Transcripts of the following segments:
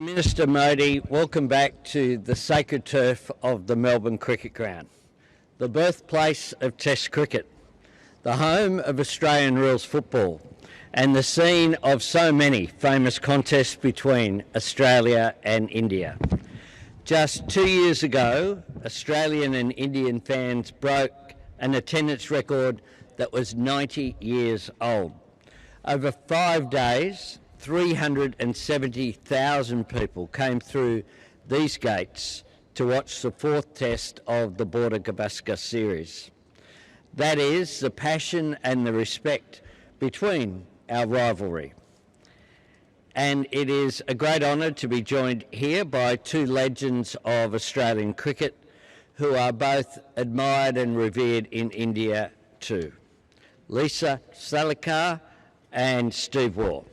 Minister Modi, welcome back to the sacred turf of the Melbourne Cricket Ground, the birthplace of Test cricket, the home of Australian rules football, and the scene of so many famous contests between Australia and India. Just 2 years ago, Australian and Indian fans broke an attendance record that was 90 years old. Over 5 days, 370,000 people came through these gates to watch the fourth test of the Border Gavaskar series. That is the passion and the respect between our rivalry. And it is a great honour to be joined here by two legends of Australian cricket who are both admired and revered in India too. Lisa Salekar and Steve Waugh.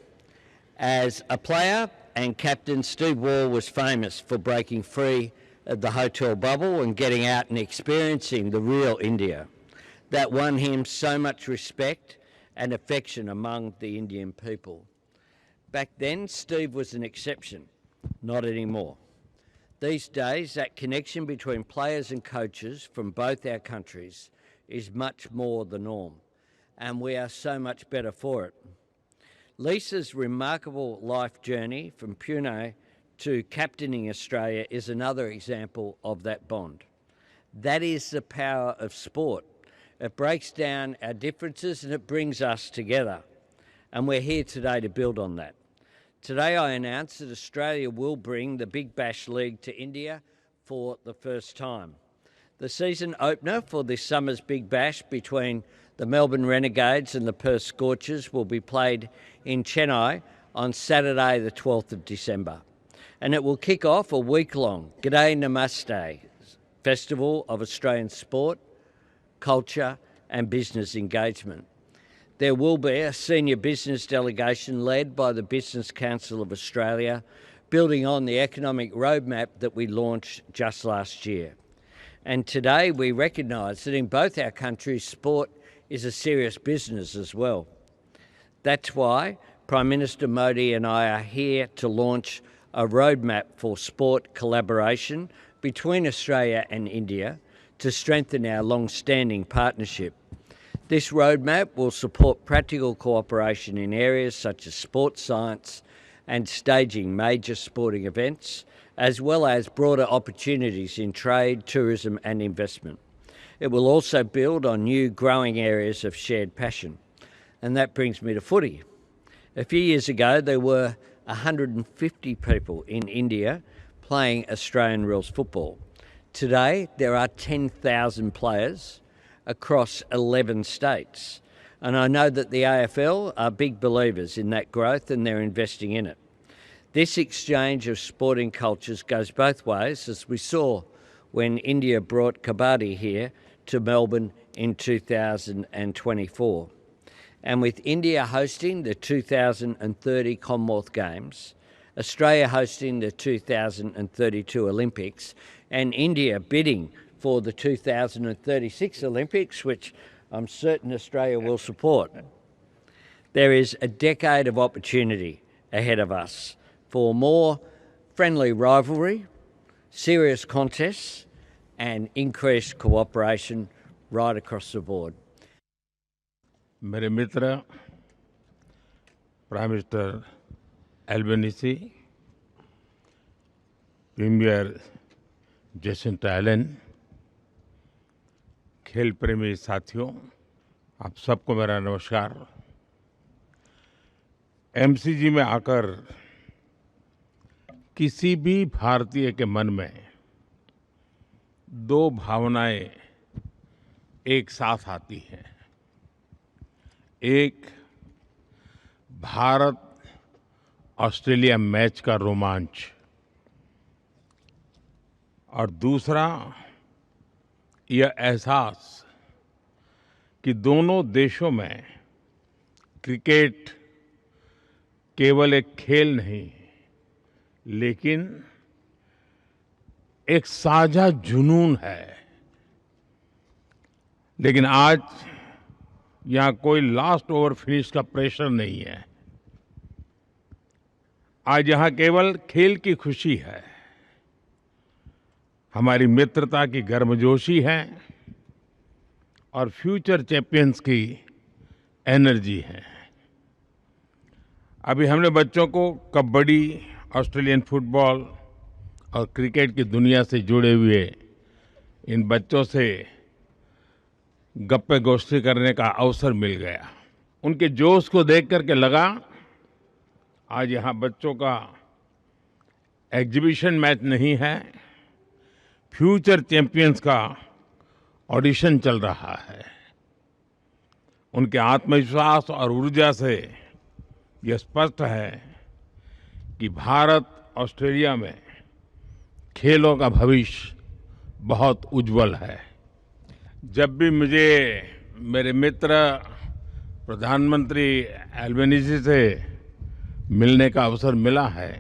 As a player and captain, Steve Waugh was famous for breaking free of the hotel bubble and getting out and experiencing the real India. That won him so much respect and affection among the Indian people. Back then, Steve was an exception, not anymore. These days, that connection between players and coaches from both our countries is much more the norm, and we are so much better for it. Lisa's remarkable life journey from Pune to captaining Australia is another example of that bond. That is the power of sport. It breaks down our differences and it brings us together. And we're here today to build on that. Today I announce that Australia will bring the Big Bash League to India for the first time. The season opener for this summer's Big Bash between the Melbourne Renegades and the Perth Scorchers will be played in Chennai on Saturday the 12th of December. And it will kick off a week-long G'day Namaste festival of Australian sport, culture and business engagement. There will be a senior business delegation led by the Business Council of Australia, building on the economic roadmap that we launched just last year. And today we recognise that in both our countries, sport is a serious business as well. That's why Prime Minister Modi and I are here to launch a roadmap for sport collaboration between Australia and India to strengthen our long-standing partnership. This roadmap will support practical cooperation in areas such as sports science and staging major sporting events, as well as broader opportunities in trade, tourism and investment. It will also build on new growing areas of shared passion. And that brings me to footy. A few years ago, there were 150 people in India playing Australian rules football. Today, there are 10,000 players across 11 states. And I know that the AFL are big believers in that growth and they're investing in it. This exchange of sporting cultures goes both ways, as we saw when India brought Kabaddi here to Melbourne in 2024. And with India hosting the 2030 Commonwealth Games, Australia hosting the 2032 Olympics, and India bidding for the 2036 Olympics, which I'm certain Australia will support, there is a decade of opportunity ahead of us for more friendly rivalry, serious contests, and increased cooperation right across the board. मेरे मित्र prime minister Albanese, premier Jacinta Allan, खेल प्रेमी साथियों, आप सबको मेरा नमस्कार। MCG में आकर किसी भी भारतीय के मन में दो भावनाएं एक साथ आती हैं। एक, भारत ऑस्ट्रेलिया मैच का रोमांच, और दूसरा यह एहसास कि दोनों देशों में क्रिकेट केवल एक खेल नहीं, लेकिन एक साझा जुनून है। लेकिन आज यहाँ कोई लास्ट ओवर फिनिश का प्रेशर नहीं है। आज यहाँ केवल खेल की खुशी है, हमारी मित्रता की गर्मजोशी है और फ्यूचर चैंपियंस की एनर्जी है। अभी हमने बच्चों को कबड्डी, ऑस्ट्रेलियन फुटबॉल और क्रिकेट की दुनिया से जुड़े हुए इन बच्चों से गप्पे गोष्ठी करने का अवसर मिल गया। उनके जोश को देख करके लगा आज यहाँ बच्चों का एग्जीबिशन मैच नहीं है, फ्यूचर चैंपियंस का ऑडिशन चल रहा है। उनके आत्मविश्वास और ऊर्जा से यह स्पष्ट है कि भारत ऑस्ट्रेलिया में खेलों का भविष्य बहुत उज्जवल है। जब भी मुझे मेरे मित्र प्रधानमंत्री एल्बेनीज़ी से मिलने का अवसर मिला है,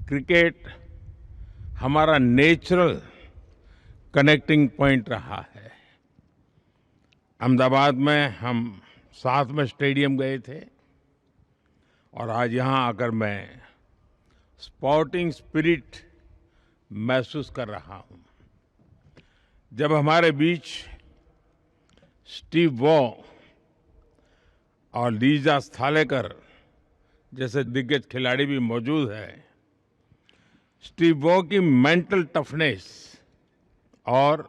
क्रिकेट हमारा नेचुरल कनेक्टिंग पॉइंट रहा है। अहमदाबाद में हम साथ में स्टेडियम गए थे और आज यहाँ आकर मैं स्पोर्टिंग स्पिरिट महसूस कर रहा हूँ। जब हमारे बीच स्टीव वॉ और लीजा स्थालेकर जैसे दिग्गज खिलाड़ी भी मौजूद हैं, स्टीव वॉ की मेंटल टफनेस और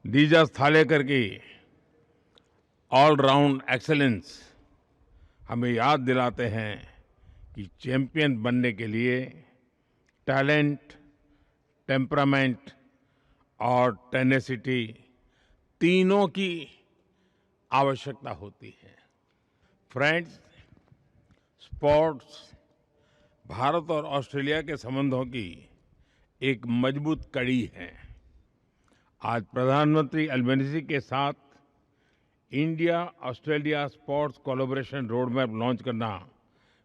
लीजा स्थालेकर की ऑलराउंड एक्सेलेंस हमें याद दिलाते हैं कि चैंपियन बनने के लिए टैलेंट, टेम्परामेंट और टेनेसिटी तीनों की आवश्यकता होती है। फ्रेंड्स, स्पोर्ट्स भारत और ऑस्ट्रेलिया के संबंधों की एक मजबूत कड़ी है। आज प्रधानमंत्री एल्बेनीज़ी के साथ India Australia sports collaboration road map launch करना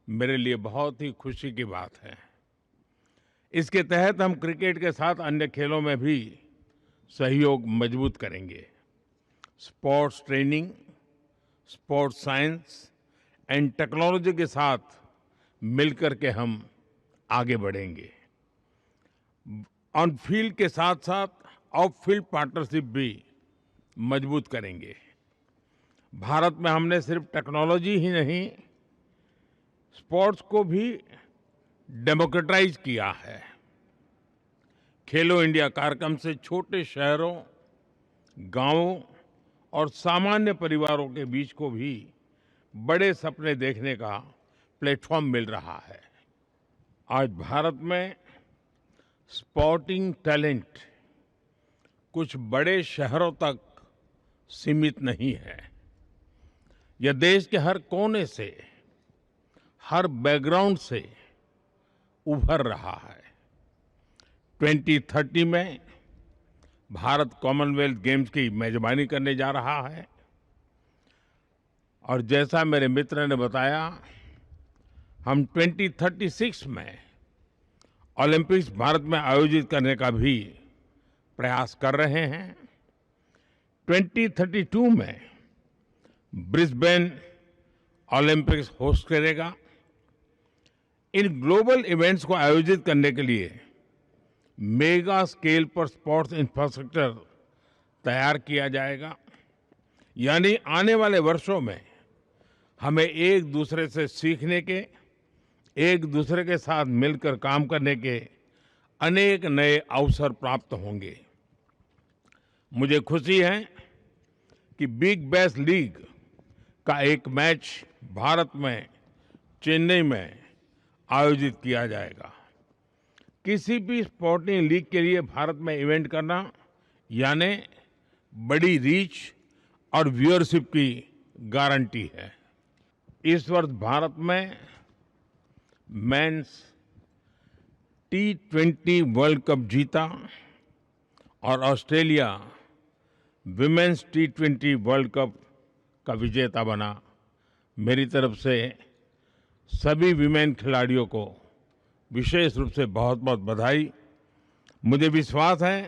मेरे लिए बहुत ही खुशी की बात है। इसके तहत हम क्रिकेट के साथ अन्य खेलों में भी सहयोग मजबूत करेंगे। Sports training, sports science and technology के साथ मिलकर के हम आगे बढ़ेंगे। ऑन फील्ड के साथ साथ ऑफ फील्ड पार्टनरशिप भी मजबूत करेंगे। भारत में हमने सिर्फ टेक्नोलॉजी ही नहीं, स्पोर्ट्स को भी डेमोक्रेटाइज किया है। खेलो इंडिया कार्यक्रम से छोटे शहरों, गांवों और सामान्य परिवारों के बीच को भी बड़े सपने देखने का प्लेटफॉर्म मिल रहा है। आज भारत में स्पोर्टिंग टैलेंट कुछ बड़े शहरों तक सीमित नहीं है। यह देश के हर कोने से, हर बैकग्राउंड से उभर रहा है। 2030 में भारत कॉमनवेल्थ गेम्स की मेजबानी करने जा रहा है और जैसा मेरे मित्र ने बताया, हम 2036 में ओलंपिक्स भारत में आयोजित करने का भी प्रयास कर रहे हैं। 2032 में ब्रिस्बेन ओलंपिक्स होस्ट करेगा। इन ग्लोबल इवेंट्स को आयोजित करने के लिए मेगा स्केल पर स्पोर्ट्स इंफ्रास्ट्रक्चर तैयार किया जाएगा। यानी आने वाले वर्षों में हमें एक दूसरे से सीखने के, एक दूसरे के साथ मिलकर काम करने के अनेक नए अवसर प्राप्त होंगे। मुझे खुशी है कि बिग बैश लीग का एक मैच भारत में चेन्नई में आयोजित किया जाएगा। किसी भी स्पोर्टिंग लीग के लिए भारत में इवेंट करना यानी बड़ी रीच और व्यूअरशिप की गारंटी है। इस वर्ष भारत में मेंस T20 वर्ल्ड कप जीता और Australia women's T20 world cup का विजेता बना। मेरी तरफ से सभी विमेन खिलाड़ियों को विशेष रूप से बहुत बहुत बधाई। मुझे विश्वास है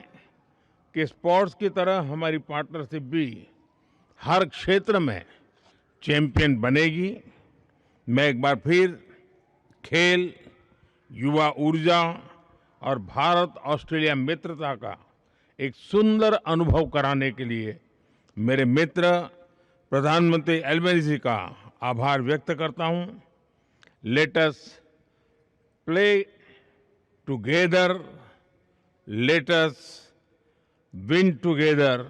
कि स्पोर्ट्स की तरह हमारी पार्टनरशिप भी हर क्षेत्र में चैंपियन बनेगी। मैं एक बार फिर खेल, युवा ऊर्जा और भारत ऑस्ट्रेलिया मित्रता का एक सुंदर अनुभव कराने के लिए मेरे मित्र प्रधानमंत्री एल्बनीज़ी का आभार व्यक्त करता हूं। Let us play together, let us win together.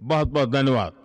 बहुत बहुत धन्यवाद।